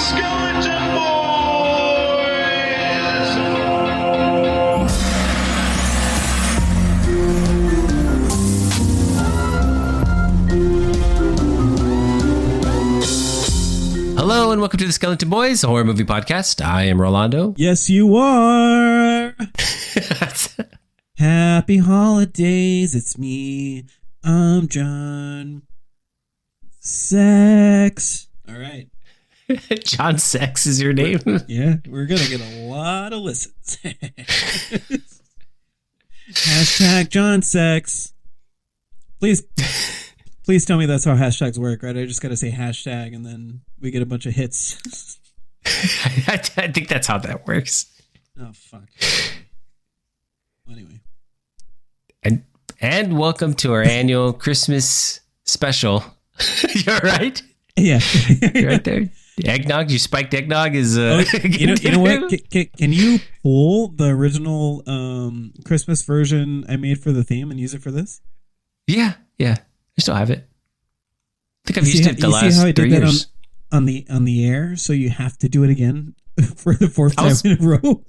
Skeleton Boys! Hello and welcome to the Skeleton Boys, a horror movie podcast. I am Rolando. Yes, you are. Happy holidays. It's me. I'm John. Sex. All right. John Sex is your name? Yeah, we're going to get a lot of listens. Hashtag John Sex. Please tell me that's how hashtags work, right? I just got to say hashtag and then we get a bunch of hits. I think that's how that works. Oh, fuck. Anyway. And welcome to our annual Christmas special. You're right? Yeah. You're right there. Eggnog, you spiked eggnog is... you know what? Can you pull the original Christmas version I made for the theme and use it for this? Yeah. I still have it. I think I've used it the last 3 years. You see how I did that on the air? So you have to do it again for the fourth time in a row?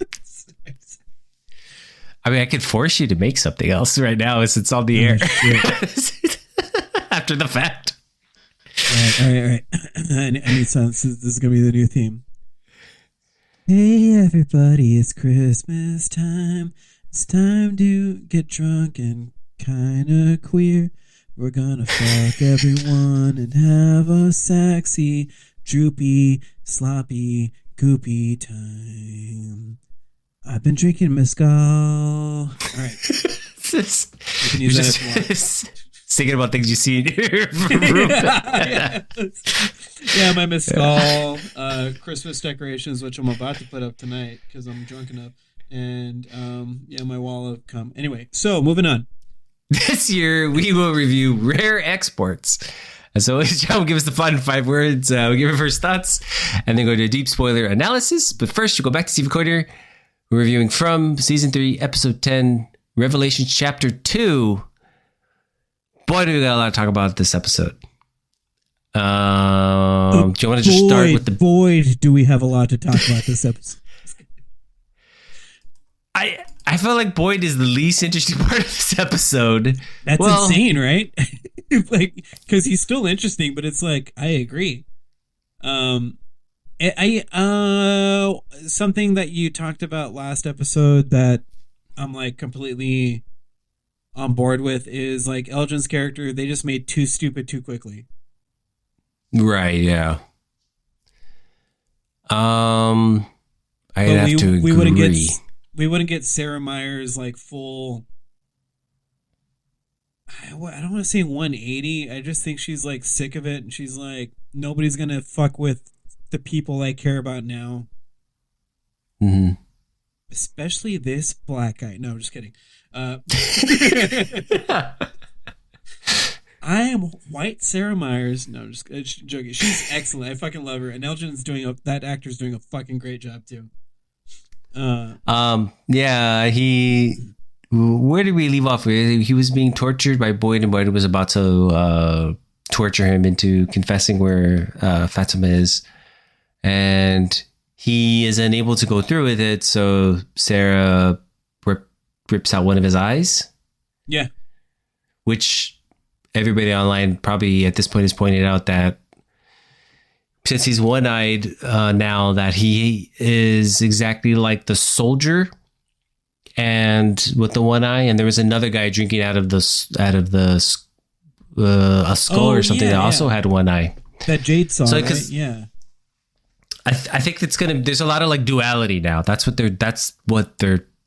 I mean, I could force you to make something else right now since it's on the air. After the fact. All right. I need some. This is going to be the new theme. Hey, everybody, it's Christmas time. It's time to get drunk and kind of queer. We're going to fuck everyone and have a sexy, droopy, sloppy, goopy time. I've been drinking mezcal. All right. You can use that if you want. Thinking about things you see in your room. Yeah, my mezcal, Christmas decorations, which I'm about to put up tonight because I'm drunk enough, and my wall of cum. Anyway, so moving on. This year we will review rare exports. As always, John will give us the fun 5 words. We'll give our first thoughts, and then go to a deep spoiler analysis. But first, you go back to Steve Coder. We're reviewing from Season 3, Episode 10, Revelation Chapter 2. Boy, do we got a lot to talk about this episode. Do you want to just start with the... Boy, do we have a lot to talk about this episode. I feel like Boyd is the least interesting part of this episode. That's insane, right? Like, because he's still interesting, but it's like, I agree. Something that you talked about last episode that I'm like completely on board with is like Elgin's character. They just made too stupid too quickly. Right. Yeah. I have to agree. We wouldn't get Sarah Myers like full. I don't want to say 180. I just think she's like sick of it, and she's like, nobody's gonna fuck with the people I care about now. Mm-hmm. Especially this black guy. No, I'm just kidding. I am white Sarah Myers. No, I'm just joking. She's excellent. I fucking love her. And Elgin's that actor's doing a fucking great job too. Where did we leave off? He was being tortured by Boyd, and Boyd was about to torture him into confessing where Fatima is, and he is unable to go through with it. So Sarah rips out one of his eyes. Yeah, which everybody online probably at this point has pointed out that since he's one-eyed now, that he is exactly like the soldier, and with the one eye. And there was another guy drinking out of a skull or something that also had one eye. That Jade saw, so, right? Yeah. I think there's a lot of like duality now. That's what they're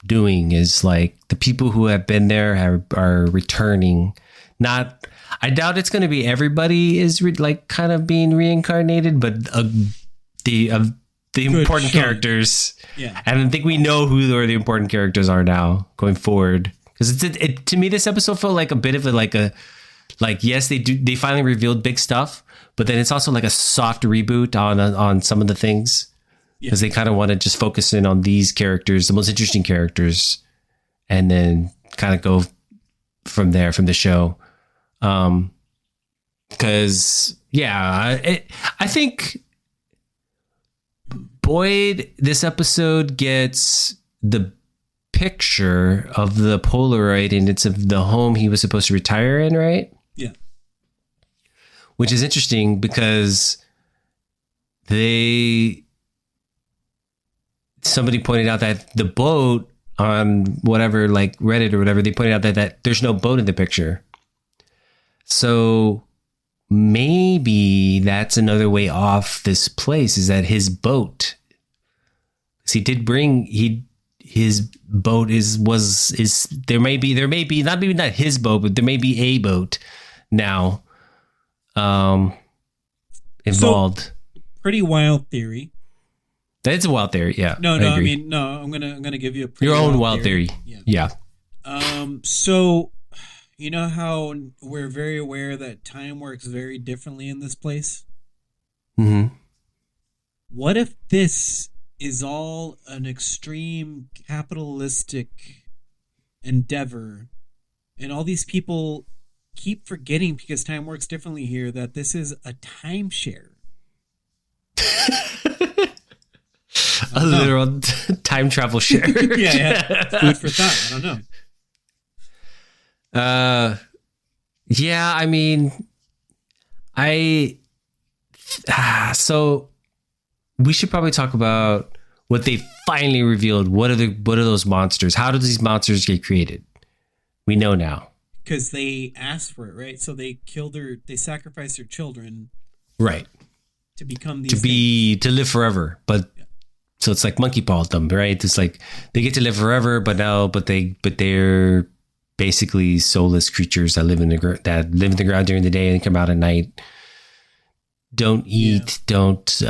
doing, is like the people who have been there are returning. I doubt it's going to be everybody is kind of being reincarnated, but the important characters. Yeah. And I think we know who the important characters are now going forward. Because to me, this episode felt like a bit of yes, they finally revealed big stuff, but then it's also like a soft reboot on some of the things, because they kind of want to just focus in on these characters, the most interesting characters, and then kind of go from there, from the show. Because I think Boyd, this episode gets the picture of the Polaroid, and it's of the home he was supposed to retire in, right? Yeah. Which is interesting because somebody pointed out that the boat on whatever, like Reddit or whatever, they pointed out that there's no boat in the picture. So maybe that's another way off this place, is that his boat, because he did bring, his boat is there may be not, maybe not his boat, but there may be a boat now involved. So, pretty wild theory. That's a wild theory, yeah. No, I mean, no, I'm gonna give you a pretty your own wild theory. Yeah. So you know how we're very aware that time works very differently in this place? Mm-hmm. What if this is all an extreme capitalistic endeavor, and all these people keep forgetting, because time works differently here, that this is a timeshare? A literal time travel share. yeah. Food for thought. I don't know. Yeah, I mean, so we should probably talk about what they finally revealed. What are those monsters? How do these monsters get created? We know now. Because they asked for it, right? So they sacrificed their children. Right. To become these to live forever. But so it's like monkey paw them, right? It's like they get to live forever, but they're basically soulless creatures that live in the ground during the day and come out at night. Don't eat, don't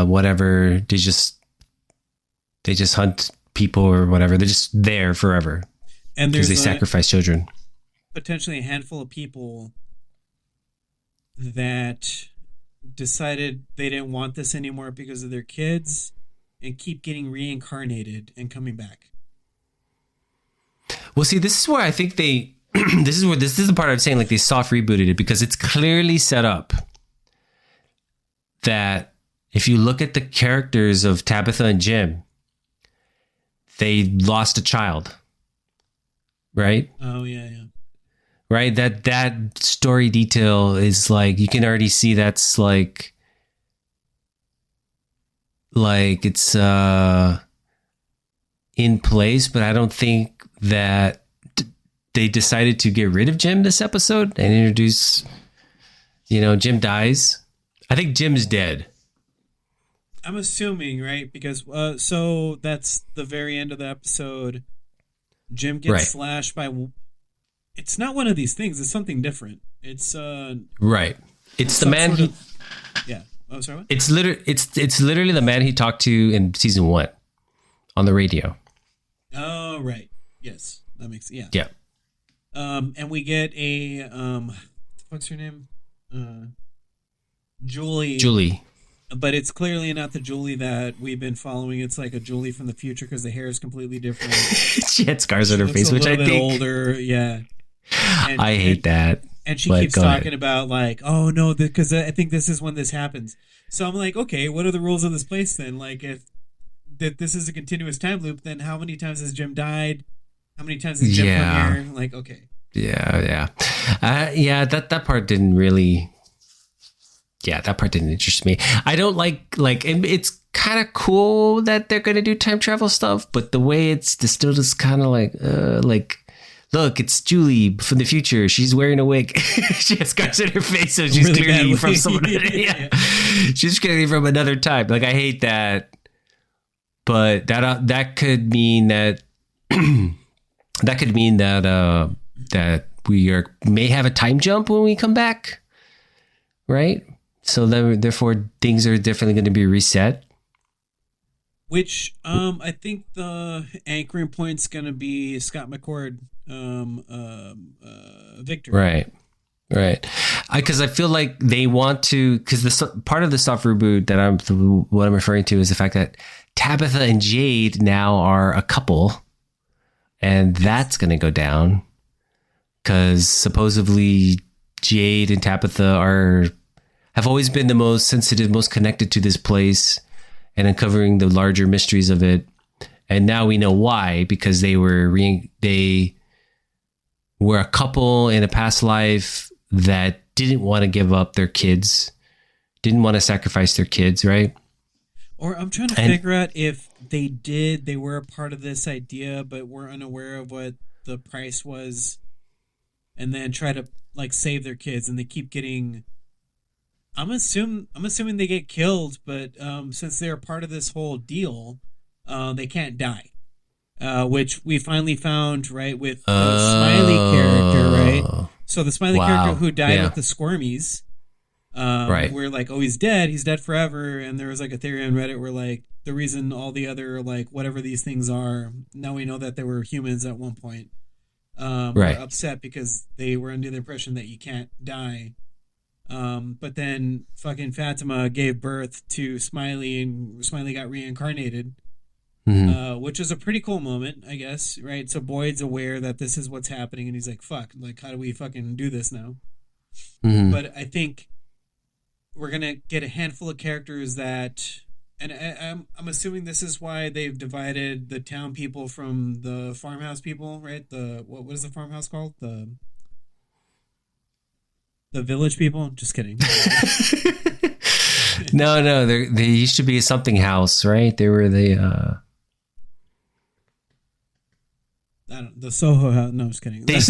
whatever. They just hunt people or whatever. They're just there forever. And because they sacrifice children. Potentially a handful of people that decided they didn't want this anymore because of their kids, and keep getting reincarnated and coming back. Well, see, this is where I think this is the part I'm saying, like, they soft rebooted it, because it's clearly set up that if you look at the characters of Tabitha and Jim, they lost a child, right? Oh yeah. Right? That story detail is like, you can already see that's like it's in place, but I don't think that they decided to get rid of Jim this episode and introduce, Jim dies. I think Jim's dead. I'm assuming, right? Because so that's the very end of the episode. Jim gets slashed by. It's not one of these things. It's something different. It's right. It's the man he. Yeah. Oh, sorry. What? It's literally the man he talked to in season 1 on the radio. Oh right. Yes, that makes yeah. Yeah. And we get a what's her name? Julie. But it's clearly not the Julie that we've been following. It's like a Julie from the future, because the hair is completely different. She had scars on her face, which I think older. Yeah. And, I hate that. And she keeps talking about like, oh no, because I think this is when this happens. So I'm like, okay, what are the rules of this place then? Like, if this is a continuous time loop, then how many times has Jim died? How many times has Jim come here? Like, okay. Yeah. That part didn't really. Yeah, that part didn't interest me. I don't like it's kind of cool that they're going to do time travel stuff, but the way it's distilled is kind of like, look, it's Julie from the future. She's wearing a wig. She has scars in her face, so she's really clearly from someone. Yeah. She's clearly from another time. Like, I hate that, but that could mean that that we may have a time jump when we come back, right? So therefore, things are definitely going to be reset. Which I think the anchoring point's going to be Scott McCord, Victor. Right. Because I feel like they want to, because part of the soft reboot that what I'm referring to is the fact that Tabitha and Jade now are a couple, and that's going to go down because supposedly Jade and Tabitha have always been the most sensitive, most connected to this place, and uncovering the larger mysteries of it. And now we know why, because they were a couple in a past life that didn't want to give up their kids, didn't want to sacrifice their kids, right? Or I'm trying to figure out if they were a part of this idea, but were unaware of what the price was, and then try to like save their kids, and they keep getting. I'm assuming they get killed, but since they're part of this whole deal, they can't die. Which we finally found, right, with the Smiley character, right? So the Smiley character who died with the Squirmies, right? We're like, oh, he's dead forever. And there was like a theory on Reddit where like the reason all the other like whatever these things are, now we know that they were humans at one point. Were upset because they were under the impression that you can't die. But then fucking Fatima gave birth to Smiley, and Smiley got reincarnated. Which is a pretty cool moment, I guess, right? So Boyd's aware that this is what's happening, and he's like, fuck, like, how do we fucking do this now? But I think we're going to get a handful of characters that, and I'm assuming this is why they've divided the town people from the farmhouse people, right? What is the farmhouse called? The village people? Just kidding. No, they used to be a something house, right? They were the the Soho House. No, I'm just kidding. They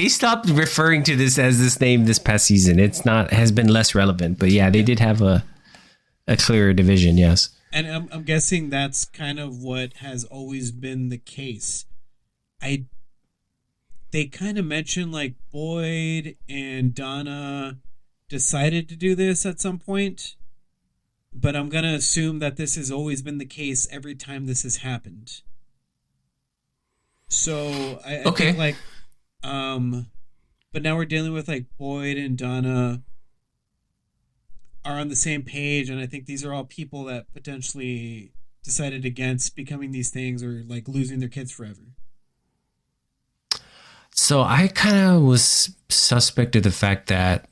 stopped referring to this as this name this past season. Has been less relevant, but yeah, they did have a clearer division. Yes. And I'm guessing that's kind of what has always been the case. They kind of mentioned like Boyd and Donna decided to do this at some point, but I'm going to assume that this has always been the case every time this has happened. So I think like, but now we're dealing with like Boyd and Donna are on the same page, and I think these are all people that potentially decided against becoming these things or like losing their kids forever. So I kind of was suspect of the fact that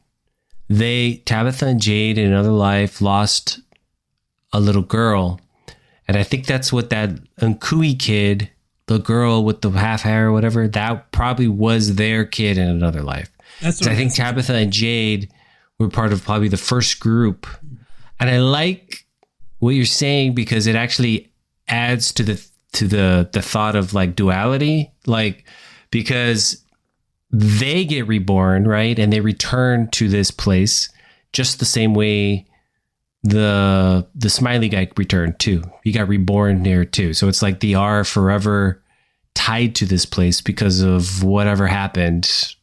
Tabitha and Jade in another life lost a little girl, and I think that's what that Nkui kid, the girl with the half hair or whatever, that probably was their kid in another life. That's what I think. Tabitha and Jade were part of probably the first group. And I like what you're saying because it actually adds to the thought of like duality, like because they get reborn, right? And they return to this place just the same way the Smiley guy returned too. He got reborn there too. So it's like they are forever tied to this place because of whatever happened,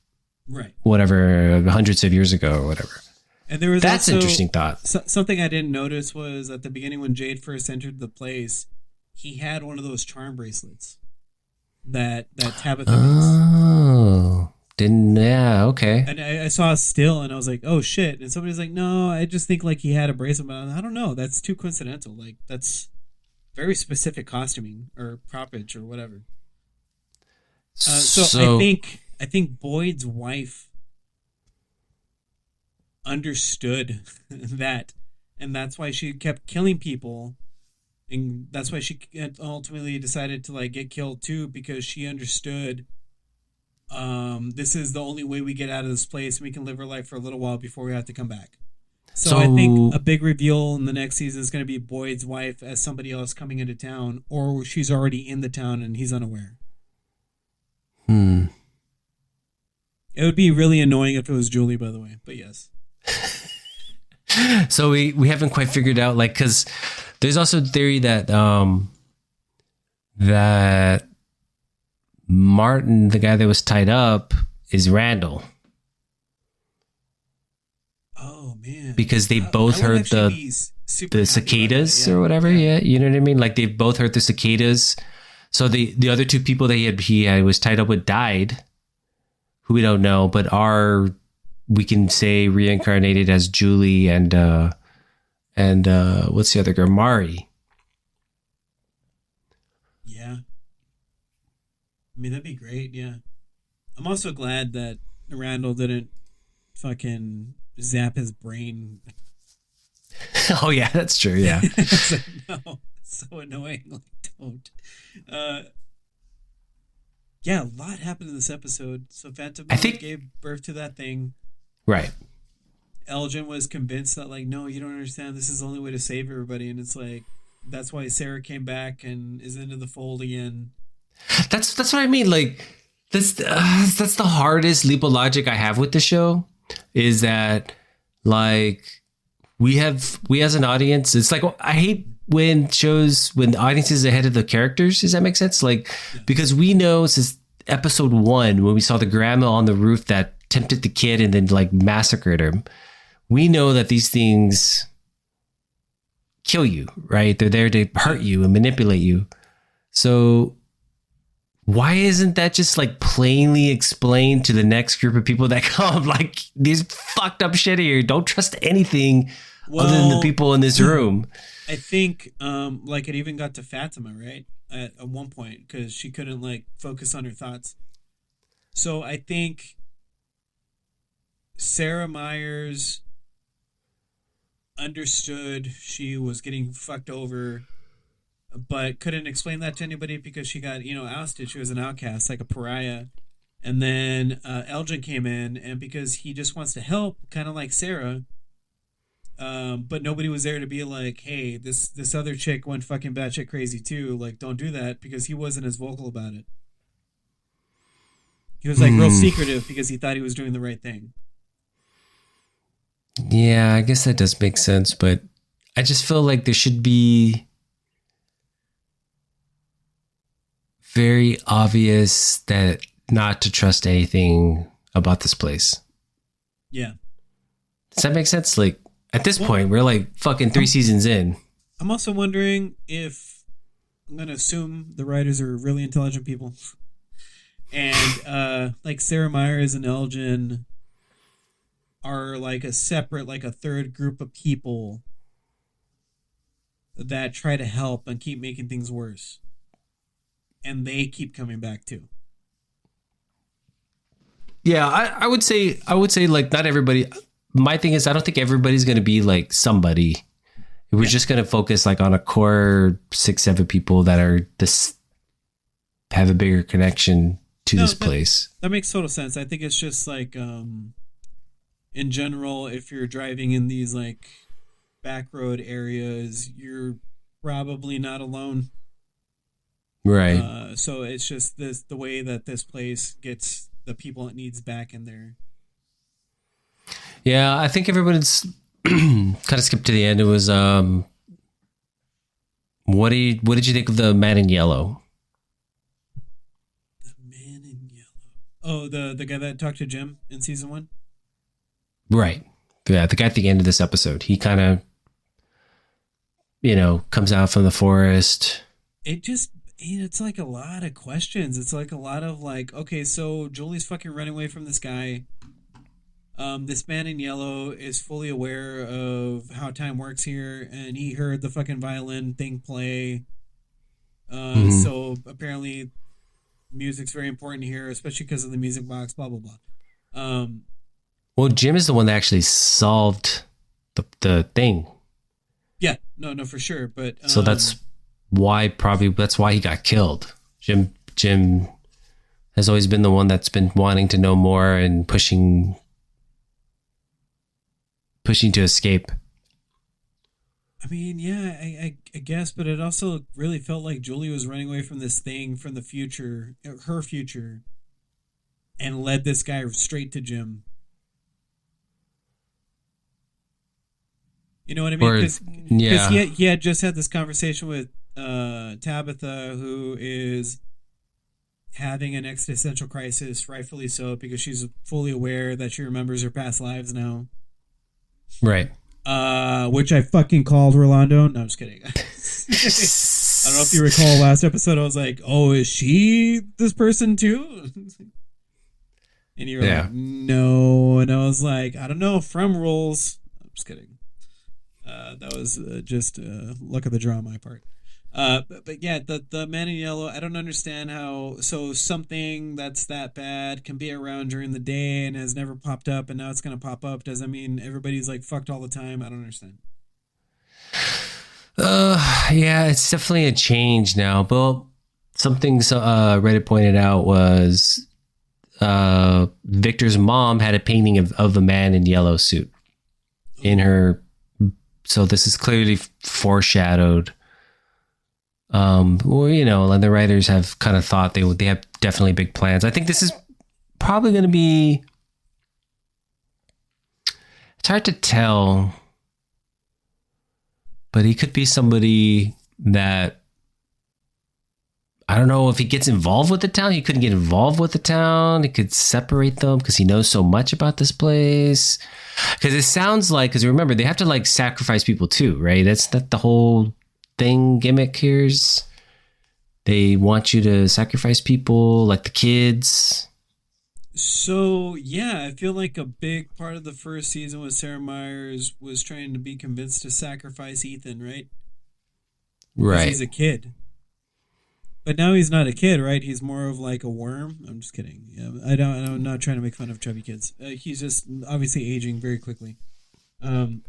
right? Whatever hundreds of years ago or whatever. And there was that's an interesting thought. Something I didn't notice was at the beginning when Jade first entered the place, he had one of those charm bracelets that Tabitha makes. Oh. Okay. And I saw a still and I was like, oh shit. And somebody's like, no, I just think like he had a bracelet, but I don't know. That's too coincidental. Like that's very specific costuming or propage or whatever. So I think Boyd's wife understood that, and that's why she kept killing people, and that's why she ultimately decided to like get killed too, because she understood this is the only way we get out of this place and we can live our life for a little while before we have to come back. So I think a big reveal in the next season is going to be Boyd's wife as somebody else coming into town, or she's already in the town and he's unaware. It would be really annoying if it was Julie, by the way, but yes. So we haven't quite figured out, like, because there's also a theory that that Martin, the guy that was tied up, is Randall. Oh man! Because they both heard the cicadas or whatever. Yeah, you know what I mean. Like they both heard the cicadas. So the other two people that he was tied up with died, who we don't know, but we can say reincarnated as Julie and what's the other girl, Mari. Yeah. I mean, that'd be great. Yeah. I'm also glad that Randall didn't fucking zap his brain. Oh yeah, that's true. Yeah. No, it's so annoying. Like, don't. Uh, yeah, a lot happened in this episode. So Phantom I Mother think gave birth to that thing. right. Elgin was convinced that, like, no, you don't understand. This is the only way to save everybody. And it's like, that's why Sarah came back and is into the fold again. That's what I mean. Like that's the hardest leap of logic I have with the show is that like we as an audience, it's like I hate when the audience is ahead of the characters. Does that make sense? Like because we know since episode 1 when we saw the grandma on the roof that tempted the kid and then like massacred him, we know that these things kill you, right? They're there to hurt you and manipulate you. So why isn't that just like plainly explained to the next group of people that come? Like these fucked up shit here. Don't trust anything other than the people in this room. I think like it even got to Fatima, right? At one point, because she couldn't like focus on her thoughts. So I think Sarah Myers understood she was getting fucked over, but couldn't explain that to anybody because she got, ousted. She was an outcast, like a pariah. And then Elgin came in, and because he just wants to help, kind of like Sarah, but nobody was there to be like, hey, this other chick went fucking batshit crazy too. Like, don't do that, because he wasn't as vocal about it. He was like real secretive because he thought he was doing the right thing. Yeah, I guess that does make sense, but I just feel like there should be very obvious that not to trust anything about this place. Yeah. Does that make sense? Like at this point, we're like fucking 3 seasons in. I'm also wondering if I'm going to assume the writers are really intelligent people. And like Sarah Myers and Elgin are like a separate, like a third group of people that try to help and keep making things worse. And they keep coming back too. Yeah, I would say like not everybody. My thing is I don't think everybody's going to be like somebody. We're just going to focus like on a core 6-7 people that are this have a bigger connection to this place. That makes total sense. I think it's just like in general, if you're driving in these like back road areas, you're probably not alone. Right. So it's just the way that this place gets the people it needs back in there. Yeah, I think everyone's kind of skipped to the end. It was what did you think of the man in yellow? The man in yellow. Oh, the guy that talked to Jim in season 1? Right. Yeah, the guy at the end of this episode. He kind of comes out from the forest. It's like a lot of questions. It's like a lot of like, okay, so Julie's fucking running away from this guy. This man in yellow is fully aware of how time works here, and he heard the fucking violin thing play. So apparently music's very important here, especially because of the music box, blah, blah, blah. Well, Jim is the one that actually solved the thing. Yeah, no, for sure. But so that's why he got killed. Jim has always been the one that's been wanting to know more and pushing to escape. I mean, yeah, I guess, but it also really felt like Julie was running away from this thing from the future, her future, and led this guy straight to Jim. You know what I mean? Because he had just had this conversation with Tabitha, who is having an existential crisis, rightfully so, because she's fully aware that she remembers her past lives now. Right. Which I fucking called Rolando. No, I'm just kidding. I don't know if you recall last episode. I was like, "Oh, is she this person too?" And you were like, "No," and I was like, "I don't know." From rules. I'm just kidding. That was just luck of the draw on my part. But yeah, the man in yellow, I don't understand how something that's that bad can be around during the day and has never popped up, and now it's going to pop up. Does that mean everybody's like fucked all the time? I don't understand. Yeah, it's definitely a change now. But something Reddit pointed out was Victor's mom had a painting of a man in yellow suit in her. So this is clearly foreshadowed. Well, and the writers have kind of thought they have definitely big plans. I think this is probably going to be. It's hard to tell, but he could be somebody that. I don't know if he gets involved with the town. He couldn't get involved with the town. He could separate them because he knows so much about this place. Because it sounds like, because remember, they have to like sacrifice people too, right? That's not the whole thing gimmick here's. They want you to sacrifice people, like the kids. So, yeah, I feel like a big part of the first season with Sarah Myers was trying to be convinced to sacrifice Ethan, right? Because he's a kid. But now he's not a kid, right? He's more of like a worm. I'm just kidding. Yeah, I'm not trying to make fun of chubby kids. He's just obviously aging very quickly. Who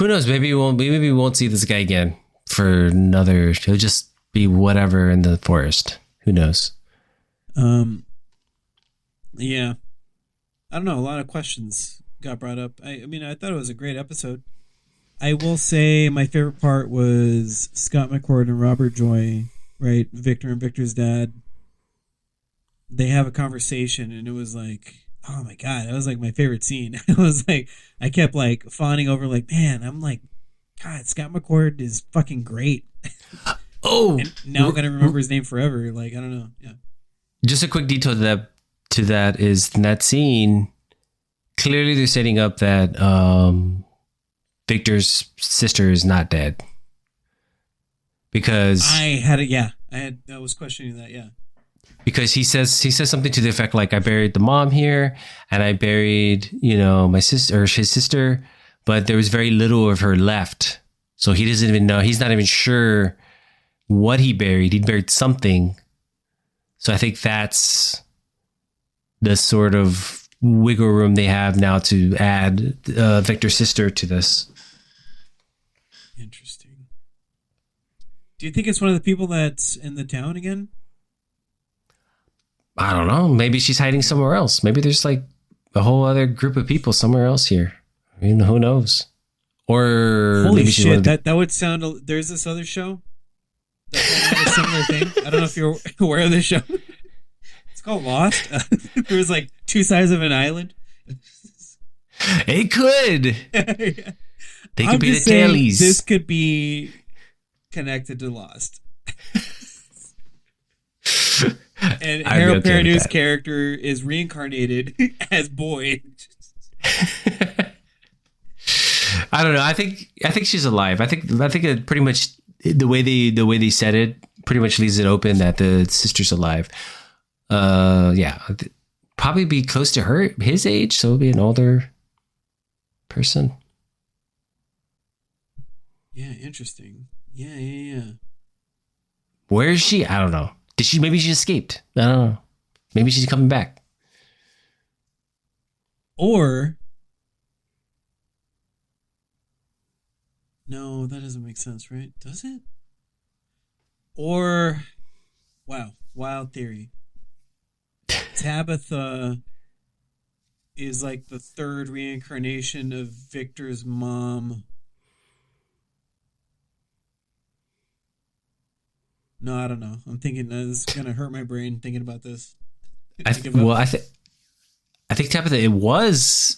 knows? Maybe we won't see this guy again for another. He'll just be whatever in the forest. Who knows? Yeah. I don't know. A lot of questions got brought up. I mean, I thought it was a great episode. I will say my favorite part was Scott McCord and Robert Joy, right? Victor and Victor's dad. They have a conversation, and it was like, oh my God, that was like my favorite scene. It was like, I kept like fawning over, like, man, I'm like, God, Scott McCord is fucking great. Oh, and now I'm gonna remember his name forever. Like, I don't know. Yeah. Just a quick detail to that is in that scene, clearly they're setting up that Victor's sister is not dead. Because I was questioning that, yeah. Because he says something to the effect like, I buried the mom here and I buried, my sister or his sister, but there was very little of her left. So he doesn't even know, he's not even sure what he buried. He buried something. So I think that's the sort of wiggle room they have now to add Victor's sister to this. Interesting. Do you think it's one of the people that's in the town again? I don't know. Maybe she's hiding somewhere else. Maybe there's like a whole other group of people somewhere else here. I mean, who knows? Or holy maybe shit, that would sound. There's this other show that had a similar thing. I don't know if you're aware of this show. It's called Lost. There was like two sides of an island. It could. Yeah. They could be the tailies. This could be connected to Lost. And Harold Perrineau's character is reincarnated as Boyd. I don't know. I think she's alive. I think it pretty much the way they said it pretty much leaves it open that the sister's alive. Yeah, probably be close to his age, so it'll be an older person. Yeah, interesting. Yeah. Where is she? I don't know. Maybe she escaped. I don't know. Maybe she's coming back. Or no, that doesn't make sense, right? Does it? Or wow, wild theory. Tabitha is like the third reincarnation of Victor's mom. No, I don't know. I'm thinking this is gonna hurt my brain thinking about this. I think Tabitha is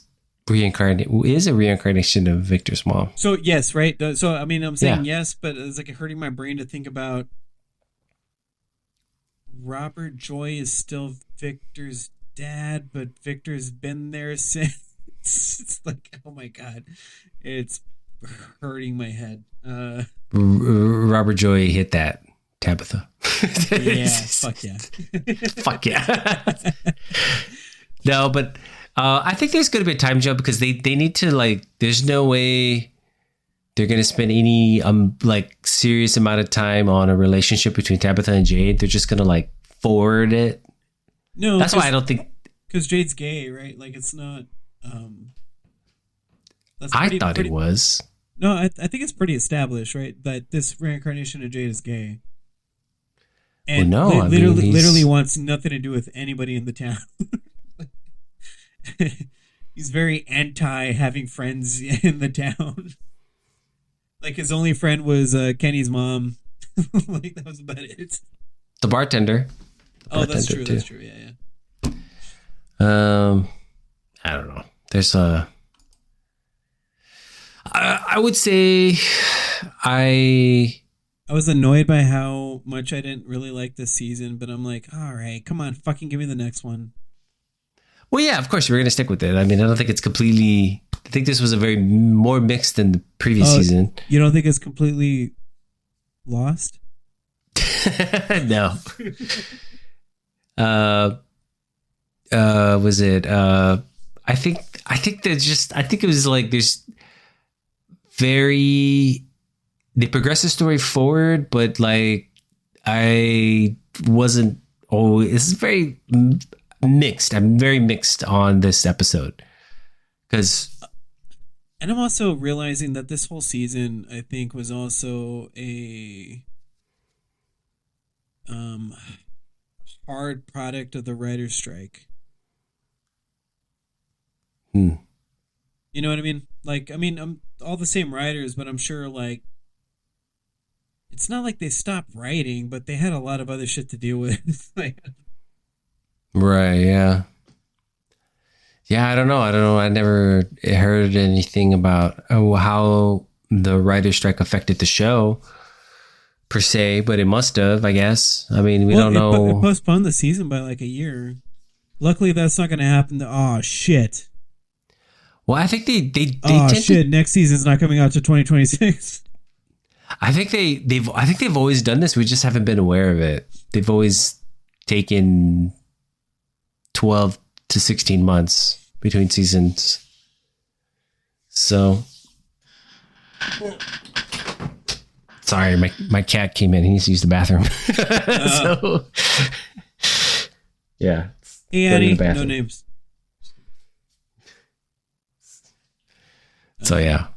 a reincarnation of Victor's mom. So yes, right. So I mean, I'm saying yes, but it's like hurting my brain to think about. Robert Joy is still Victor's dad, but Victor's been there since. It's like, oh my God, it's hurting my head. Robert Joy hit that. Tabitha. Yeah, fuck yeah. Fuck yeah. No, but I think there's going to be a time jump because they need to, like, there's no way they're going to spend any like serious amount of time on a relationship between Tabitha and Jade. They're just going to like forward it. No, that's why I don't think, because Jade's gay, right? Like, it's not. I thought it was. No, I think it's pretty established, right? That this reincarnation of Jade is gay, Well, and no, I mean literally he's wants nothing to do with anybody in the town. He's very anti having friends in the town. Like his only friend was Kenny's mom. Like that was about it. the bartender. Oh, that's Bartender true. too. That's true. Yeah, yeah. I don't know. There's a. I would say, I I was annoyed by how much I didn't really like this season, but I'm like, all right, come on, fucking give me the next one. well, yeah, of course we're gonna stick with it. I mean, I don't think it's completely. I think this was a very more mixed than the previous Oh, season. You don't think it's completely lost? No. Was it? I think it was like there's very they progress the story forward, but like I wasn't always. It's very mixed. I'm very mixed on this episode because And I'm also realizing that this whole season, I think, was also a um, hard product of the writer's strike. hmm, You know what I mean? Like, I mean, I'm all the same writers, but I'm sure, like, it's not like they stopped writing, but they had a lot of other shit to deal with. Like, right, yeah. Yeah, I don't know. I never heard anything about how the writer's strike affected the show per se, but it must have, I guess. I mean, we don't it know. postponed the season by like a year. Luckily, that's not going to happen. Oh shit! Well, I think they Oh tend shit! Next season's not coming out to 2026. I think they've always done this. We just haven't been aware of it. They've always taken 12 to 16 months between seasons. So sorry, my cat came in. He needs to use the bathroom. So yeah. Hey Go to the Annie, no bathroom. names. So yeah.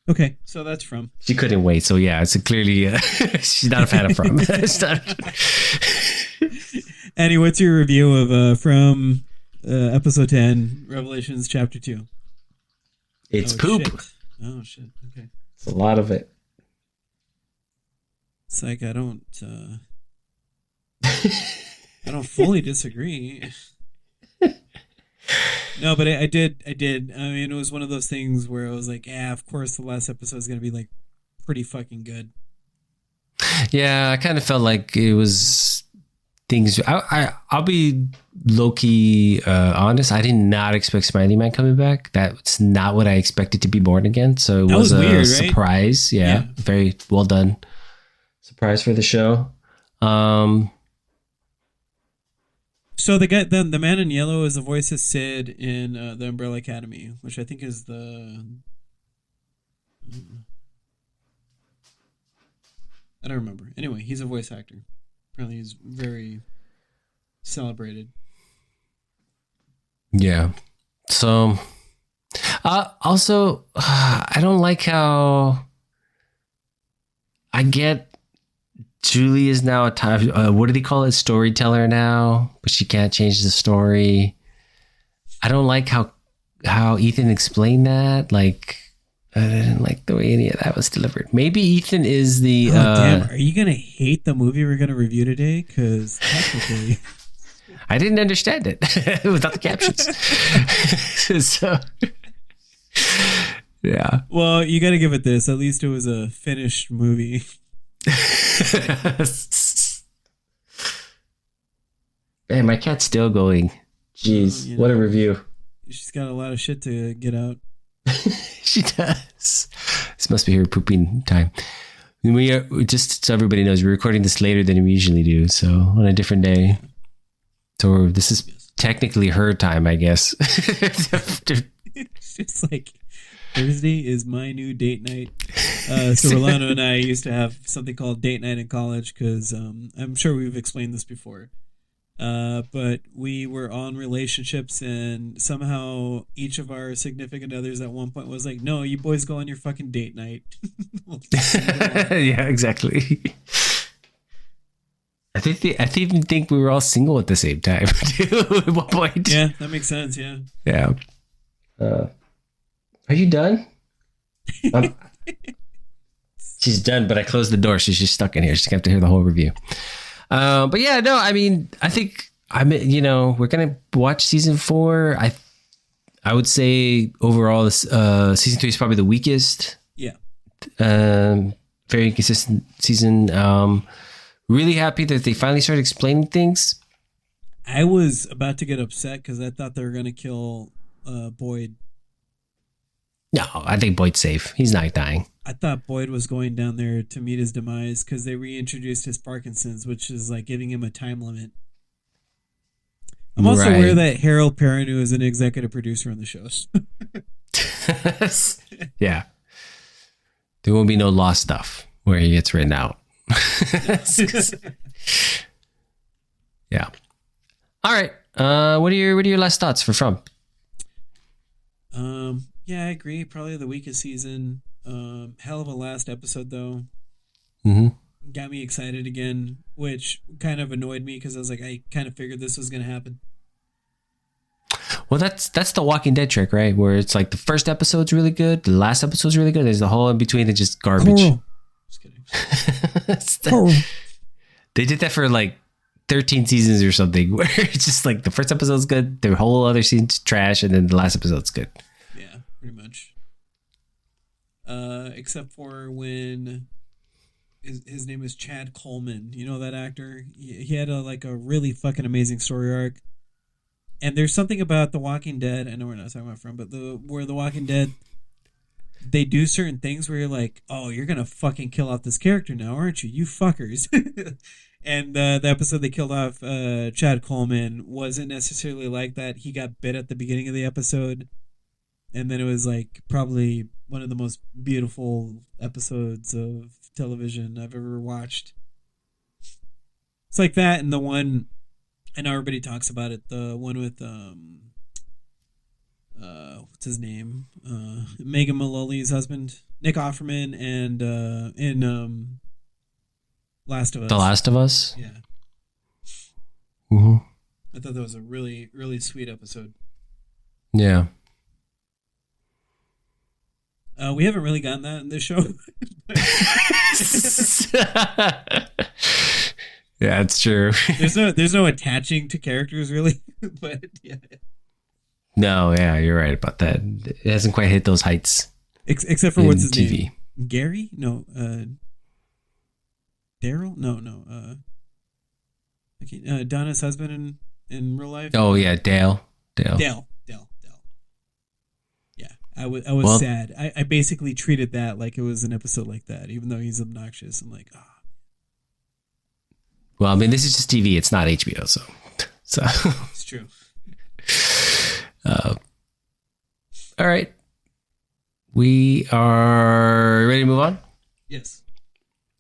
Okay, so that's from. She couldn't wait. So yeah, it's clearly she's not a fan of From. It's not, Annie, what's your review of from episode 10, Revelations chapter 2? it's Oh, poop. Shit. Oh shit. Okay. It's a lot of it. It's like I don't fully disagree. No, but I did. I mean, it was one of those things where I was like, yeah, of course the last episode is going to be like pretty fucking good. Yeah, I kind of felt like it was things. I'll be low key honest. I did not expect Smiley Man coming back. That's not what I expected to be born again. So it That was was a weird, right? surprise. Yeah, very well done. Surprise for the show. So the guy, the man in yellow, is the voice of Sid in the Umbrella Academy, which I think is the. I don't remember. Anyway, he's a voice actor. Apparently, he's very celebrated. Yeah. So, also, I don't like how I get Julie is now a time. What do they call it? Storyteller now, but she can't change the story. I don't like how Ethan explained that. Like, I didn't like the way any of that was delivered. Maybe Ethan is the. Damn! Are you gonna hate the movie we're gonna review today? Because technically, I didn't understand it without the captions. So, yeah. well, you got to give it this. At least it was a finished movie. Man, my cat's still going. Jeez, what a review. She's got a lot of shit to get out. She does. This must be her pooping time. We are, just so everybody knows, we're recording this later than we usually do, so on a different day. So this is technically her time, I guess. It's just like Thursday is my new date night. So Rolando and I used to have something called date night in college because I'm sure we've explained this before. But we were on relationships, and somehow each of our significant others at one point was like, "No, you boys go on your fucking date night." Yeah, exactly. I even think we were all single at the same time too. At one point. Yeah, that makes sense. Yeah. Yeah. Are you done? She's done, but I closed the door. She's just stuck in here. She's gonna have to hear the whole review. But yeah, no, I mean, I think we're gonna watch season 4. I would say overall, this season 3 is probably the weakest. Yeah. Very inconsistent season. Really happy that they finally started explaining things. I was about to get upset because I thought they were gonna kill Boyd. No, I think Boyd's safe. He's not dying. I thought Boyd was going down there to meet his demise because they reintroduced his Parkinson's, which is like giving him a time limit. I'm also aware that Harold Perrin, who is an executive producer on the shows. Yeah. There won't be no lost stuff where he gets written out. Yeah. All right. What are your last thoughts for From? Yeah, I agree. Probably the weakest season. Hell of a last episode though. Mm-hmm. Got me excited again, which kind of annoyed me because I was like, I kind of figured this was going to happen. Well, that's the Walking Dead trick, right? Where it's like the first episode's really good, the last episode's really good. There's the whole in between that's just garbage. Coral. Just kidding. Coral. They did that for like 13 seasons or something, where it's just like the first episode's good, the whole other season's trash, and then the last episode's good. Yeah, pretty much. Except for when his name is Chad Coleman. You know that actor? He had a really fucking amazing story arc. And there's something about The Walking Dead. I know we're not talking about From, but where The Walking Dead, they do certain things where you're like, oh, you're gonna fucking kill off this character now, aren't you? You fuckers. And the episode they killed off Chad Coleman wasn't necessarily like that. He got bit at the beginning of the episode, and then it was like probably one of the most beautiful episodes of television I've ever watched. It's like that, and the one, I know everybody talks about it, the one with what's his name? Megan Mullally's husband, Nick Offerman, and in Last of Us. The Last of Us? Yeah. Mm-hmm. I thought that was a really, really sweet episode. Yeah. We haven't really gotten that in this show. Yeah, it's true. There's no attaching to characters really, but yeah. No, yeah, you're right about that. It hasn't quite hit those heights. Except for what's his TV. name? Gary? No. Daryl? No. Donna's husband in real life. Oh yeah, Dale. Dale. Yeah, I was sad. I basically treated that like it was an episode like that, even though he's obnoxious. I'm like, ah. Well, I mean, this is just TV. It's not HBO, so. It's true. All right. We are ready to move on? Yes.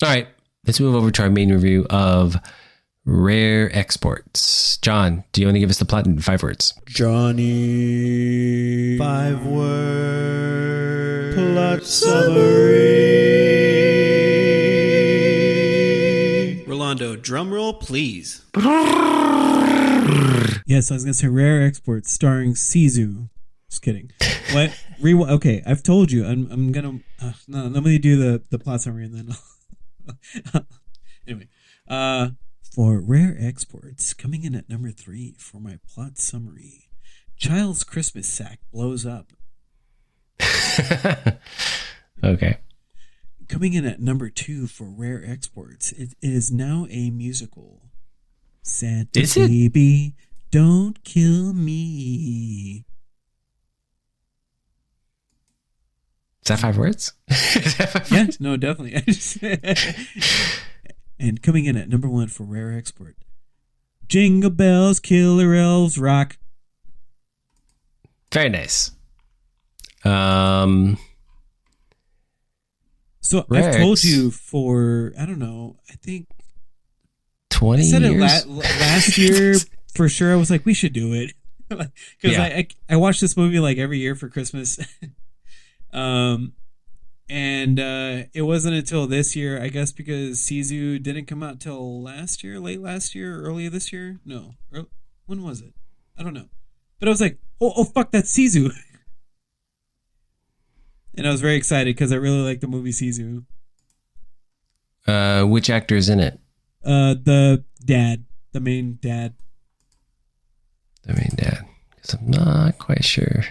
All right. Let's move over to our main review of Rare Exports. John, do you want to give us the plot in 5 words? Johnny. 5 word plot summary. Rolando, drum roll, please. Yes, I was going to say Rare Exports starring Sisu. Just kidding. What? Okay, I've told you. I'm going to... no, let me do the plot summary and then... Anyway. For Rare Exports, coming in at number 3 for my plot summary. Child's Christmas sack blows up. Okay. Coming in at number 2 for Rare Exports, it is now a musical. Santa baby, don't kill me. Is that 5 words? Yeah, no, definitely. And coming in at number 1 for Rare Export, Jingle Bells, Killer Elves, Rock. Very nice. So I've told you for, I don't know, I think 20 I said years? it last year for sure. I was like, we should do it. Because I watch this movie like every year for Christmas. And it wasn't until this year, I guess, because Sisu didn't come out till last year, late last year, early this year. No, when was it? I don't know. But I was like, oh fuck, that's Sisu. And I was very excited because I really like the movie Sisu. Which actor is in it? The main dad. The main dad. Because I'm not quite sure.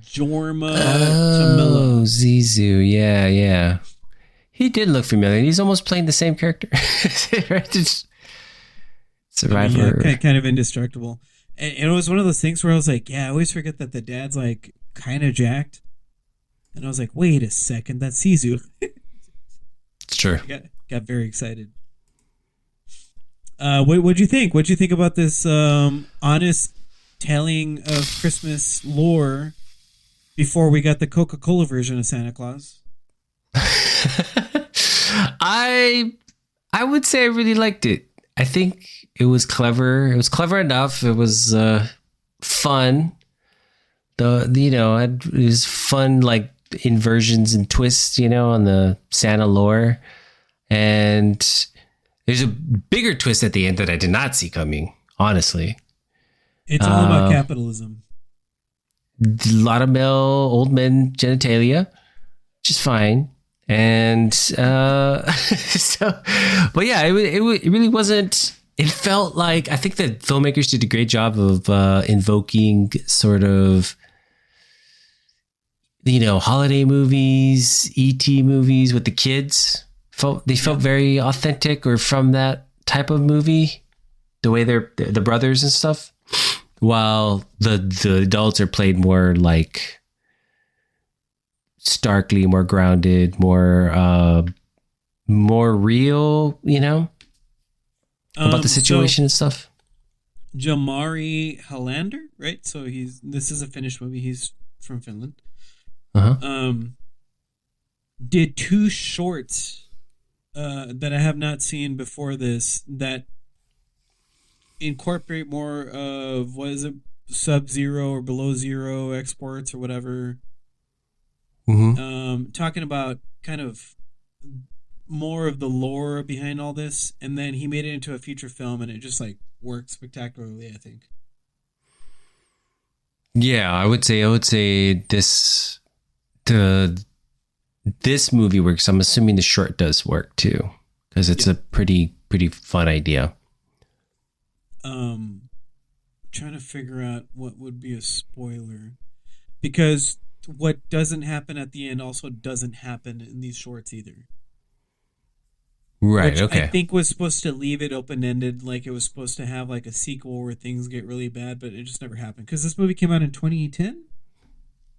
Jorma Oh, Zizou. Yeah. He did look familiar. He's almost playing the same character. Right? Just Survivor. Yeah, kind of indestructible. And it was one of those things where I was like, I always forget that the dad's like kind of jacked. And I was like, wait a second, that's Sisu. It's true. Got very excited. What'd you think? What'd you think about this honest telling of Christmas lore before we got the Coca-Cola version of Santa Claus? I would say I really liked it. I think it was clever. It was clever enough. It was fun. It was fun, like inversions and twists, on the Santa lore. And there's a bigger twist at the end that I did not see coming, honestly. It's all about capitalism. A lot of old men genitalia, which is fine. And but yeah, it really wasn't. It felt like, I think the filmmakers did a great job of invoking sort of, holiday movies, E.T. movies with the kids. They felt very authentic, or from that type of movie, the way they're the brothers and stuff. While the adults are played more like starkly, more grounded, more real, about the situation and stuff. Jamari Halander, right? So this is a Finnish movie. He's from Finland. Did 2 shorts that I have not seen before this that incorporate more of, what is it, sub-zero or below zero exports or whatever. Talking about kind of more of the lore behind all this, and then he made it into a feature film, and it just like worked spectacularly, I think. Yeah, I would say this movie works. I'm assuming the short does work too, because it's a pretty fun idea. Trying to figure out what would be a spoiler, because what doesn't happen at the end also doesn't happen in these shorts either. Right. Which okay. I think was supposed to leave it open-ended, like it was supposed to have like a sequel where things get really bad, but it just never happened because this movie came out in 2010.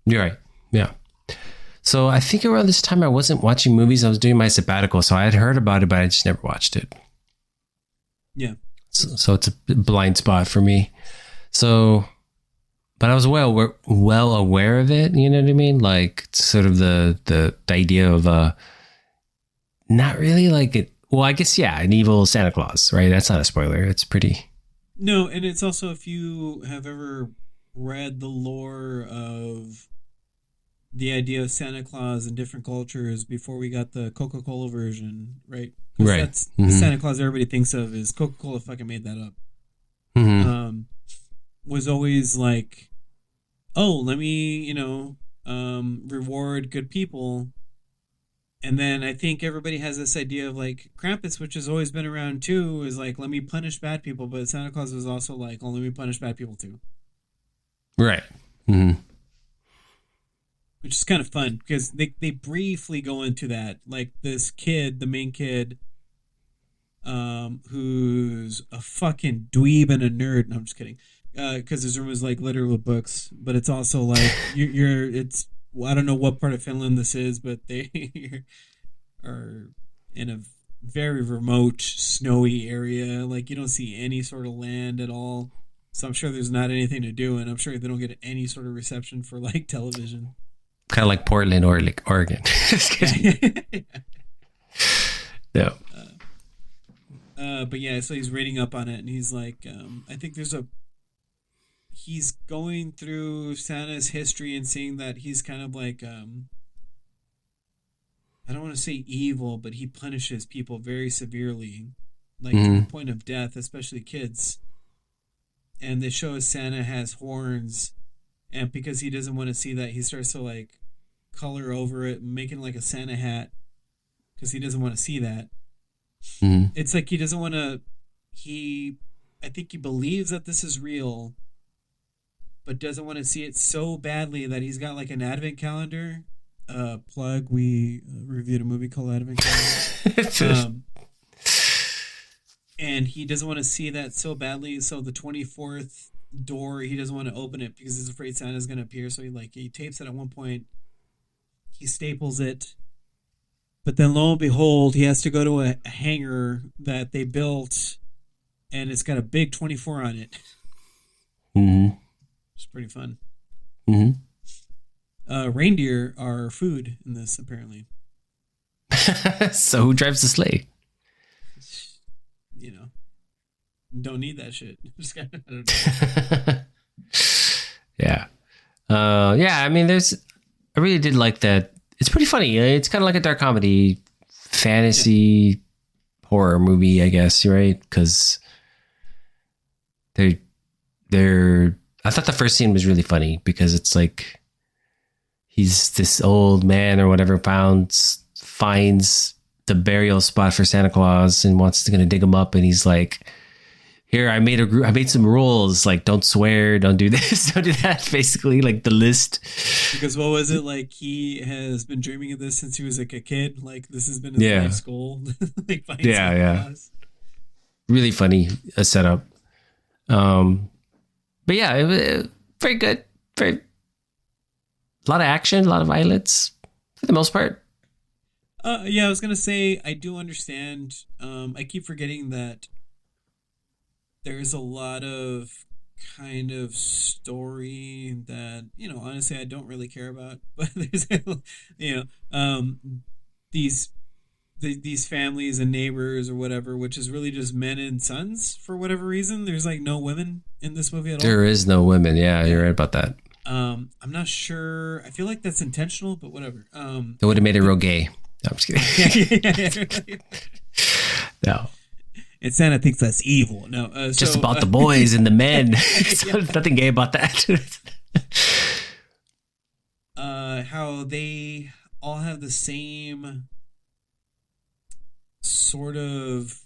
You're right. Yeah. So I think around this time I wasn't watching movies. I was doing my sabbatical, so I had heard about it, but I just never watched it. Yeah. So it's a blind spot for me. So, but I was well aware of it. You know what I mean? Like sort of the idea of not really like it. Well, I guess an evil Santa Claus, right? That's not a spoiler. It's pretty. No, and it's also, if you have ever read the lore of the idea of Santa Claus in different cultures before we got the Coca-Cola version, right? Right. That's the Santa Claus everybody thinks of is Coca-Cola fucking made that up. Was always like, oh, let me, reward good people. And then I think everybody has this idea of like Krampus, which has always been around too, is like, let me punish bad people. But Santa Claus was also like, oh, let me punish bad people too. Right. Which is kind of fun because they briefly go into that. Like this kid, the main kid, who's a fucking dweeb and a nerd. No, I'm just kidding. Because his room is like littered with books, but it's also like it's, I don't know what part of Finland this is, but they are in a very remote, snowy area. Like you don't see any sort of land at all. So I'm sure there's not anything to do, and I'm sure they don't get any sort of reception for like television. Kind of like Portland or like Oregon. Just kidding. No. But yeah, so he's reading up on it, and he's like, I think he's going through Santa's history and seeing that he's kind of like, I don't want to say evil, but he punishes people very severely, like to the point of death, especially kids. And they show Santa has horns, and because he doesn't want to see that, he starts to like color over it, making like a Santa hat, because he doesn't want to see that. It's like he doesn't want to. I think he believes that this is real, but doesn't want to see it so badly that he's got like an advent calendar. Plug. We reviewed a movie called Advent Calendar. And he doesn't want to see that so badly. So the 24th door, he doesn't want to open it because he's afraid Santa's going to appear. So he tapes it at one point. He staples it. But then lo and behold, he has to go to a hangar that they built, and it's got a big 24 on it. It's pretty fun. Reindeer are food in this, apparently. So who drives the sleigh? You know, don't need that shit. Just I don't know. Yeah. Yeah, I mean, I really did like that. It's pretty funny. It's kind of like a dark comedy, fantasy horror movie, I guess, right? Because I thought the first scene was really funny because it's like he's this old man or whatever finds the burial spot for Santa Claus and wants to dig him up, and he's like, here, I made some rules, like don't swear, don't do this, don't do that, basically, like the list. Because what was it, like he has been dreaming of this since he was like a kid, like this has been his life's goal. Like yeah. Really funny setup. But yeah, very good. A lot of action, a lot of violence for the most part. Yeah, I was gonna say I do understand. I keep forgetting that there's a lot of kind of story that, honestly I don't really care about. But there's these families and neighbors or whatever, which is really just men and sons for whatever reason. There's like no women in this movie at all. There is no women. Yeah, you're right about that. I'm not sure. I feel like that's intentional, but whatever. They would have made it real gay. No, I'm just kidding. No. And Santa thinks that's evil. No, just about the boys and the men. So nothing gay about that. How they all have the same sort of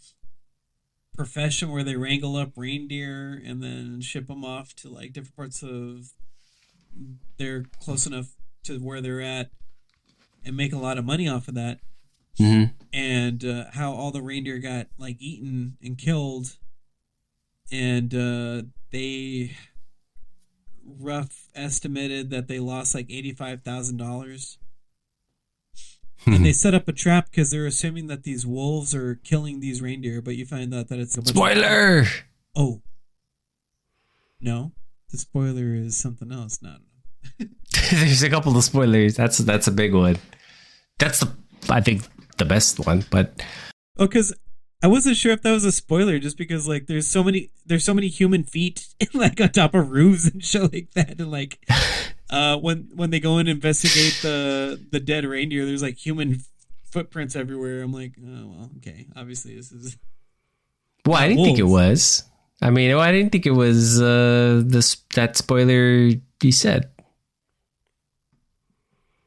profession where they wrangle up reindeer and then ship them off to like different parts of. They're close enough to where they're at and make a lot of money off of that. And how all the reindeer got like eaten and killed, and they rough estimated that they lost like $85,000. And they set up a trap because they're assuming that these wolves are killing these reindeer, but you find out that it's a bunch spoiler. Oh no, the spoiler is something else. No. There's a couple of spoilers. That's a big one. That's I think the best one, but because I wasn't sure if that was a spoiler, just because like there's so many human feet like on top of roofs and shit like that, and like when they go and investigate the dead reindeer, there's like human footprints everywhere. I'm like, oh well, okay, obviously this is. Well, I didn't think it was. I mean, I didn't think it was that spoiler you said.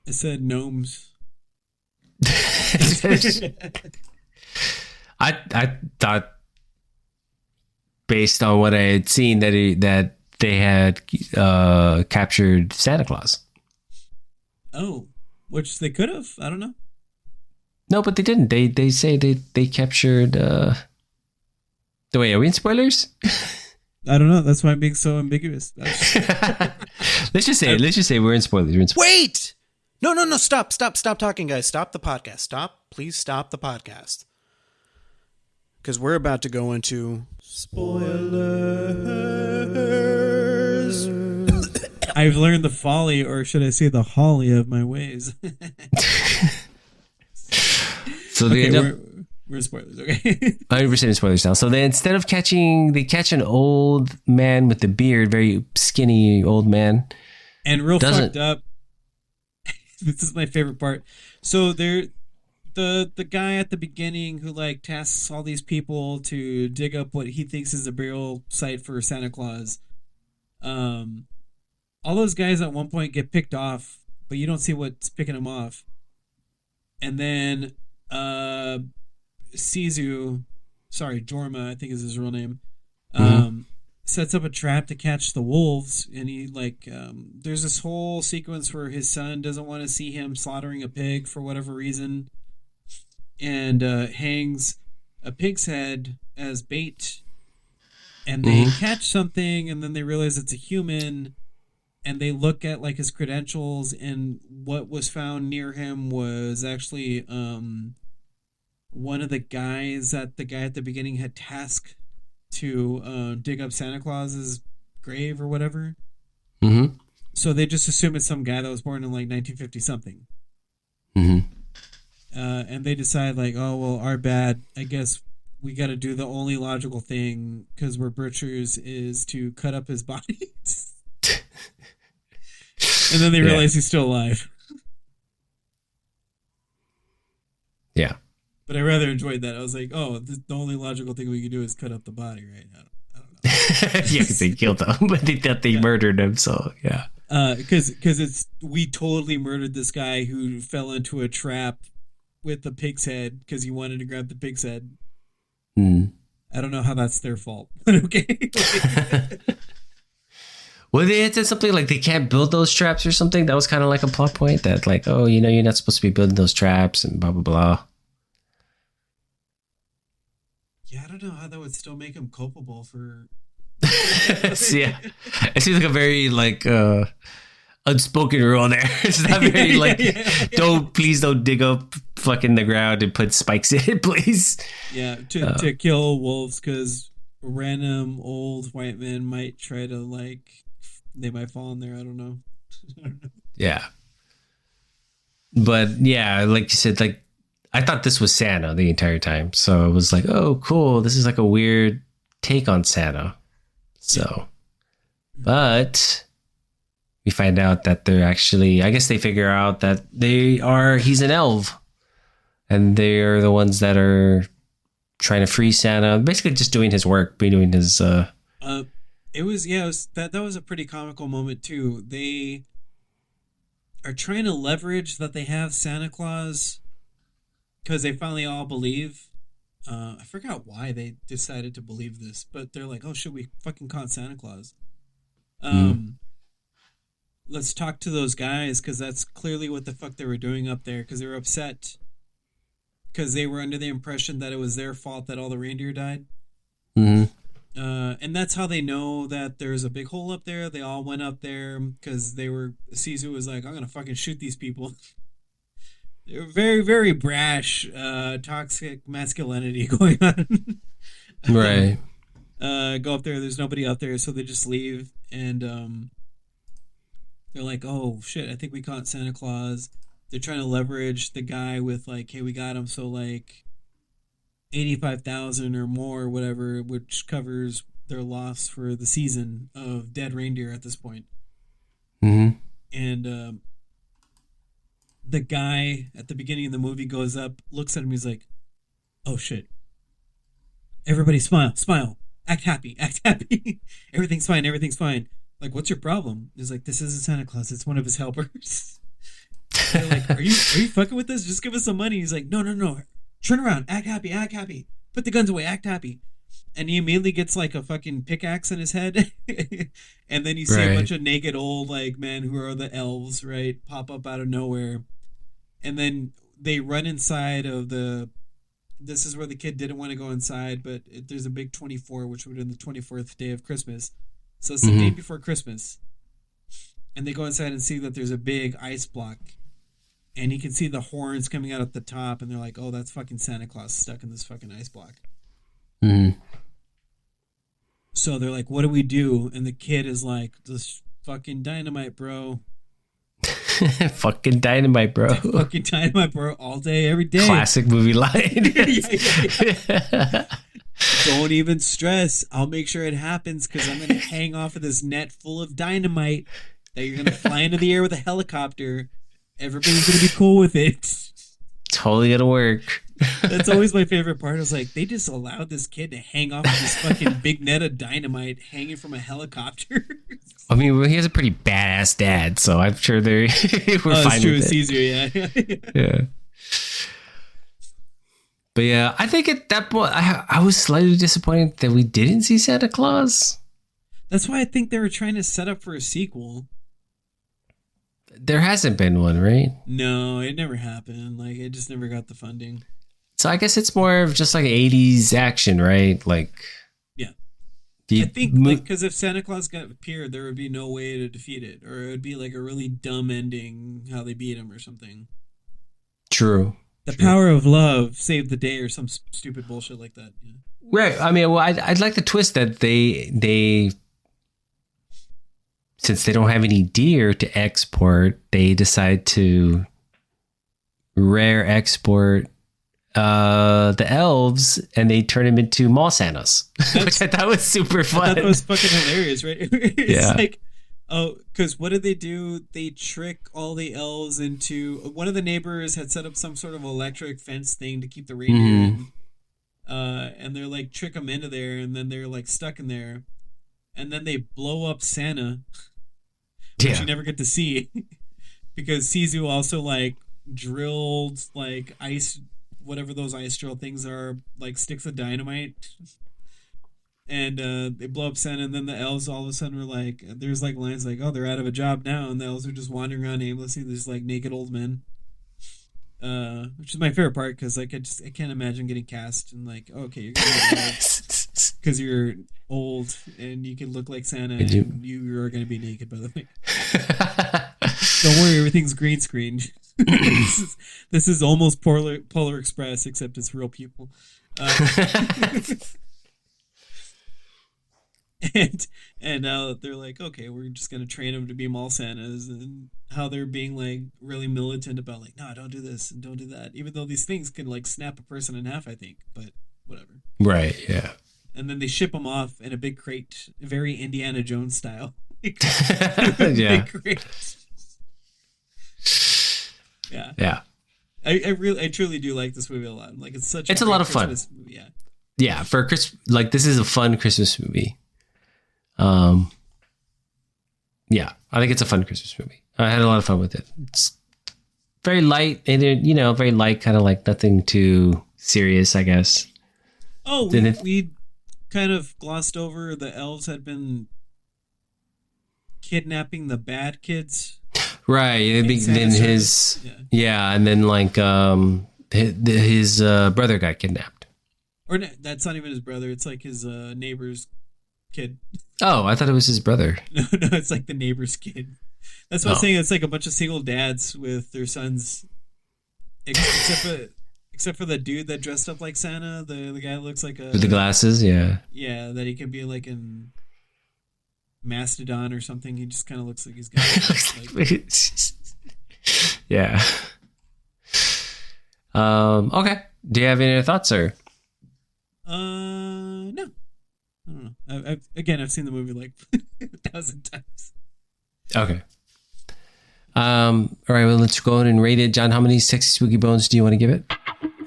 I said gnomes. I thought, based on what I had seen, that they had captured Santa Claus. Oh, which they could have. I don't know. No, but they didn't. They say they captured. Wait, are we in spoilers? I don't know. That's why I'm being so ambiguous. Let's just say we're in spoilers. Wait! No. Stop talking, guys. Stop the podcast. Please stop the podcast. Because we're about to go into spoilers. I've learned the folly, or should I say the holly of my ways. So they end up We're spoilers, okay? 100% spoilers now. So they instead of they catch an old man with a beard, very skinny old man. And real fucked up. This is my favorite part. So the guy at the beginning who like tasks all these people to dig up what he thinks is a burial site for Santa Claus. All those guys at one point get picked off, but you don't see what's picking them off. And then Jorma, I think is his real name, sets up a trap to catch the wolves. And he there's this whole sequence where his son doesn't want to see him slaughtering a pig for whatever reason, and hangs a pig's head as bait. And they catch something, and then they realize it's a human, and they look at like his credentials, and what was found near him was actually one of the guys that the guy at the beginning had tasked to dig up Santa Claus's grave or whatever. Mm-hmm. So they just assume it's some guy that was born in like 1950 something. Mm-hmm. And they decide like, oh well, our bad. I guess we got to do the only logical thing because we're butchers is to cut up his body. And then they realize he's still alive. Yeah. But I rather enjoyed that. I was like, oh, the only logical thing we could do is cut up the body, right? I don't know. Yeah, because they killed him, but they thought they murdered him, so yeah. Because we totally murdered this guy who fell into a trap with the pig's head because he wanted to grab the pig's head. Mm. I don't know how that's their fault, but okay. Well, they had said something like they can't build those traps or something. That was kind of like a plot point that like, oh, you're not supposed to be building those traps and blah, blah, blah. Yeah, I don't know how that would still make him culpable for... Yeah. It seems like a very like unspoken rule there. It's not very like please don't dig up fucking the ground and put spikes in it, please. Yeah, to kill wolves because random old white men might try to like they might fall in there. I don't know. Yeah. But yeah, like you said, like I thought this was Santa the entire time. So I was like, oh, cool. This is like a weird take on Santa. So, but we find out that they're actually, I guess they figure out that he's an elf. And they're the ones that are trying to free Santa. Basically just doing his work, doing his... that was a pretty comical moment too. They are trying to leverage that they have Santa Claus because they finally all believe. I forgot why they decided to believe this, but they're like, oh, should we fucking caught Santa Claus? Let's talk to those guys because that's clearly what the fuck they were doing up there because they were upset because they were under the impression that it was their fault that all the reindeer died. Mm-hmm. And that's how they know that there's a big hole up there. They all went up there because Sisu was like, I'm going to fucking shoot these people. They were very, very brash, toxic masculinity going on. Right. Go up there. There's nobody out there. So they just leave. And they're like, oh, shit, I think we caught Santa Claus. They're trying to leverage the guy with like, hey, we got him. So like 85,000 or more or whatever, which covers their loss for the season of dead reindeer at this point. Mm-hmm. And the guy at the beginning of the movie goes up, looks at him, he's like, oh shit. Everybody smile, act happy. Everything's fine. Like, what's your problem? He's like, this isn't Santa Claus, it's one of his helpers. They're like, are you fucking with us? Just give us some money. He's like, no. Turn around, act happy. Put the guns away, act happy. And he immediately gets like a fucking pickaxe in his head. And then you see a bunch of naked old like men who are the elves, right, pop up out of nowhere. And then they run inside of this is where the kid didn't want to go inside, but there's a big 24, which would have been the 24th day of Christmas. So it's the day before Christmas. And they go inside and see that there's a big ice block. And you can see the horns coming out at the top, and they're like, oh, that's fucking Santa Claus stuck in this fucking ice block. Mm-hmm. So they're like, what do we do? And the kid is like, this fucking dynamite, bro. Fucking dynamite, bro. Fucking dynamite, bro, all day, every day. Classic movie line. Yeah. Don't even stress. I'll make sure it happens because I'm going to hang off of this net full of dynamite that you're going to fly into the air with a helicopter. Everybody's going to be cool with it. Totally gonna work. That's always my favorite part. I was like, they just allowed this kid to hang off of this fucking big net of dynamite hanging from a helicopter. I mean, he has a pretty badass dad, so I'm sure they're we're fine true. with It's it. easier, yeah. Yeah. But yeah, I think at that point, I was slightly disappointed that we didn't see Santa Claus. That's why I think they were trying to set up for a sequel. There hasn't been one, right? No, it never happened. Like, it just never got the funding. So I guess it's more of just like 80s action, right? Like, yeah. I I think, because if Santa Claus got appeared, there would be no way to defeat it. Or it would be like a really dumb ending, how they beat him or something. True. The power of love saved the day or some stupid bullshit like that. Yeah. Right. I mean, well, I'd like the twist that they since they don't have any deer to export, they decide to rare export the elves, and they turn them into mall Santas, which I thought was super fun. I thought that was fucking hilarious, right? It's Yeah. like, oh, because what did they do? They trick all the elves into... One of the neighbors had set up some sort of electric fence thing to keep the reindeer in. And they're like, trick them into there, and then they're like stuck in there. And then they blow up Santa, which you never get to see. Because Sisu also like drilled like ice... whatever those ice drill things are, like sticks of dynamite, and they blow up Santa, and then the elves all of a sudden were like, there's like lines like, oh, they're out of a job now, and the elves are just wandering around aimlessly, there's like naked old men, which is my favorite part, because like I can't imagine getting cast and like, oh, okay, you're gonna because you're old and you can look like Santa, and you are going to be naked, by the way. Don't worry, everything's green screen. This is almost Polar Express, except it's real people. And now they're like, okay, we're just gonna train them to be mall Santas, and how they're being like really militant about like, no, don't do this and don't do that, even though these things can like snap a person in half, I think, but whatever. Right. Yeah. And then they ship them off in a big crate, very Indiana Jones style. Yeah. Big crate. Yeah. Yeah. I truly do like this movie a lot. Like, it's a lot of fun. movie. Yeah. Yeah. For like, this is a fun Christmas movie. Yeah, I think it's a fun Christmas movie. I had a lot of fun with it. It's very light, and very light, kind of like nothing too serious, I guess. Oh, we kind of glossed over the elves had been kidnapping the bad kids. Right. Then his and then like his brother got kidnapped. Or no, that's not even his brother. It's like his neighbor's kid. Oh, I thought it was his brother. No, it's like the neighbor's kid. That's what I'm saying. It's like a bunch of single dads with their sons, except for the dude that dressed up like Santa. The guy looks like with the glasses. Yeah. Yeah, that he could be like in Mastodon or something. He just kind of looks like he's got. Like, yeah. Okay. Do you have any other thoughts, sir? No. I don't know. I've seen the movie like 1,000 times. Okay. All right. Well, let's go ahead and rate it. John, how many sexy spooky bones do you want to give it?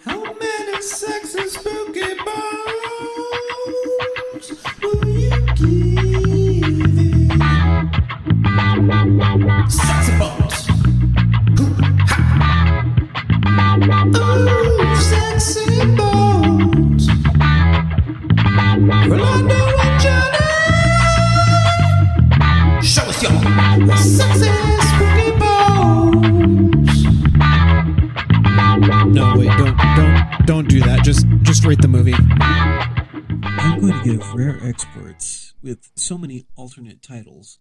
How many sexy spooky bones will you give it? Sexy bones. Ooh, sexy bones. Rolando and Johnny. Show us your sexy spooky bones. No, wait, don't do that. Just rate the movie. I'm going to give Rare Exports, with so many alternate titles,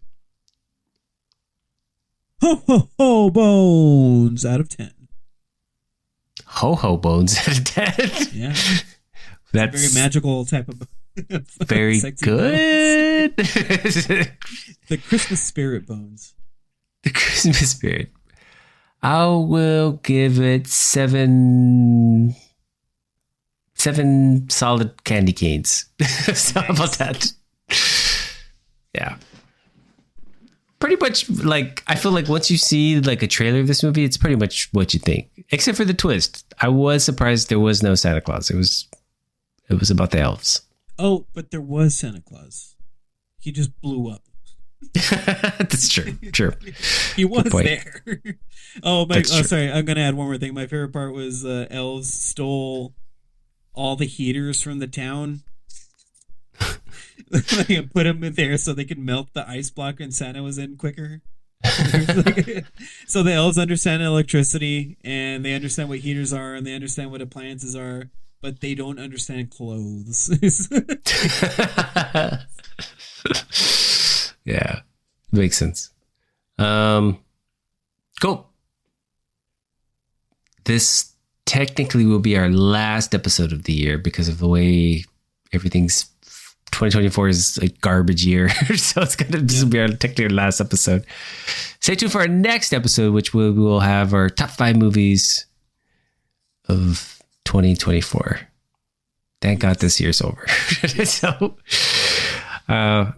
Ho Ho Ho Bones out of 10. Ho Ho Bones out of 10. Yeah. That's a very magical type of very good. The Christmas spirit bones. The Christmas spirit. I will give it seven solid candy canes. So how about that? Yeah. Pretty much, like, I feel like once you see like a trailer of this movie, it's pretty much what you think, except for the twist. I was surprised there was no Santa Claus. It was about the elves. Oh, but there was Santa Claus. He just blew up. That's true. True. He was there. That's true. Sorry. I'm gonna add one more thing. My favorite part was elves stole all the heaters from the town. Like, put them in there so they could melt the ice block and Santa was in quicker. So the elves understand electricity and they understand what heaters are and they understand what appliances are, but they don't understand clothes. Yeah, makes sense. Cool. This technically will be our last episode of the year because of the way everything's. 2024 is a garbage year, so this will be technically our last episode. Stay tuned for our next episode, which we will have our top 5 movies of 2024. Thank God this year's over. So, all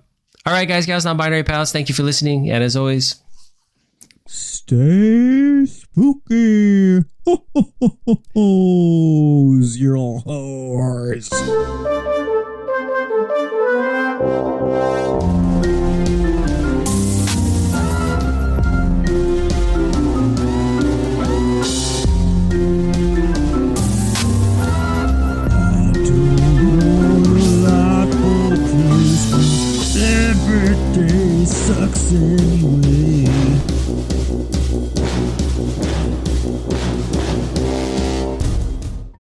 right, guys, gals, non-binary pals, thank you for listening, and as always, stay spooky. Ho, ho, ho, ho, ho. Zero horse.